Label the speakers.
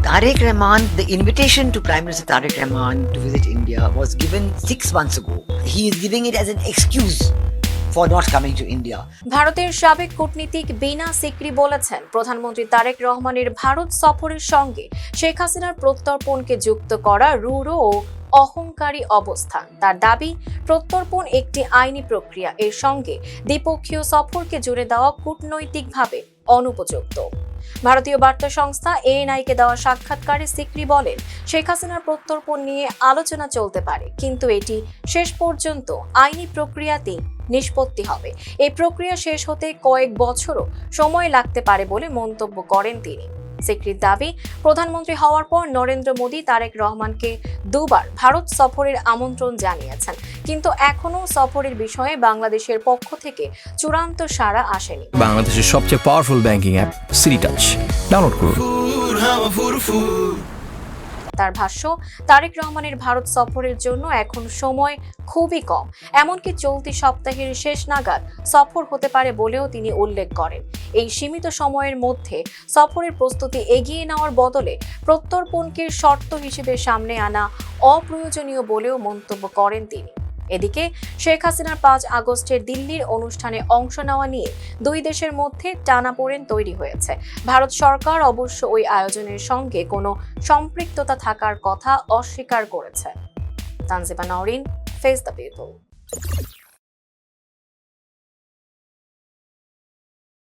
Speaker 1: Tariq Rahman, the invitation to Prime Minister Tariq Rahman to visit India was given 6 months ago. He is giving it as an excuse for not coming to India.
Speaker 2: ভারতের সাবেক কূটনীতিক বিনা সিকরি বলেছেন, প্রধানমন্ত্রী তারেক রহমানের ভারত সফরের সঙ্গে শেখ হাসিনার প্রত্যর্পণকে যুক্ত করা রূঢ় ও অহংকারী অবস্থান। তার দাবি, প্রত্যর্পণ একটি আইনি প্রক্রিয়া, এর সঙ্গে দ্বিপক্ষীয় সফরকে জুড়ে দেওয়া কূটনৈতিকভাবে অনুপযুক্ত। ভারতীয় বার্তা সংস্থা এএনআই-কে দেওয়া সাক্ষাৎকারে সিকরি বলেন, শেখ হাসিনার প্রত্যর্পণ নিয়ে আলোচনা চলতে পারে, কিন্তু এটি শেষ পর্যন্ত আইনি প্রক্রিয়াতেই নিষ্পত্তি হবে। এই প্রক্রিয়া শেষ হতে কয়েক বছরও সময় লাগতে পারে বলে মন্তব্য করেন তিনি। সিকরির দাবি, প্রধানমন্ত্রী হওয়ার পর নরেন্দ্র মোদী তারেক রহমানকে দুবার ভারত সফরের আমন্ত্রণ জানিয়েছেন, কিন্তু এখনো সফরের বিষয়ে বাংলাদেশের পক্ষ থেকে চূড়ান্ত সাড়া আসেনি।
Speaker 3: বাংলাদেশের সবচেয়ে powerful banking app city touch download করুন।
Speaker 2: তার ভাষ্য, তারেক রহমানের ভারত সফরের জন্য এখন সময় খুবই কম, এমনকি চলতি সপ্তাহের শেষ নাগাদ সফর হতে পারে বলেও তিনি উল্লেখ করেন। এই সীমিত সময়ের মধ্যে সফরের প্রস্তুতি এগিয়ে নেওয়ার বদলে প্রত্যর্পণকে শর্ত হিসেবে সামনে আনা অপ্রয়োজনীয় বলেও মন্তব্য করেন তিনি। এদিকে শেখ হাসিনার 5 আগস্টের দিল্লির অনুষ্ঠানে অংশ নেওয়া নিয়ে দুই দেশের মধ্যে টানাপোড়েন তৈরি হয়েছে। ভারত সরকার অবশ্য ওই আয়োজনের সঙ্গে কোনো সম্পৃক্ততা থাকার কথা অস্বীকার করেছে। Tanjiba Nowrin, face the people.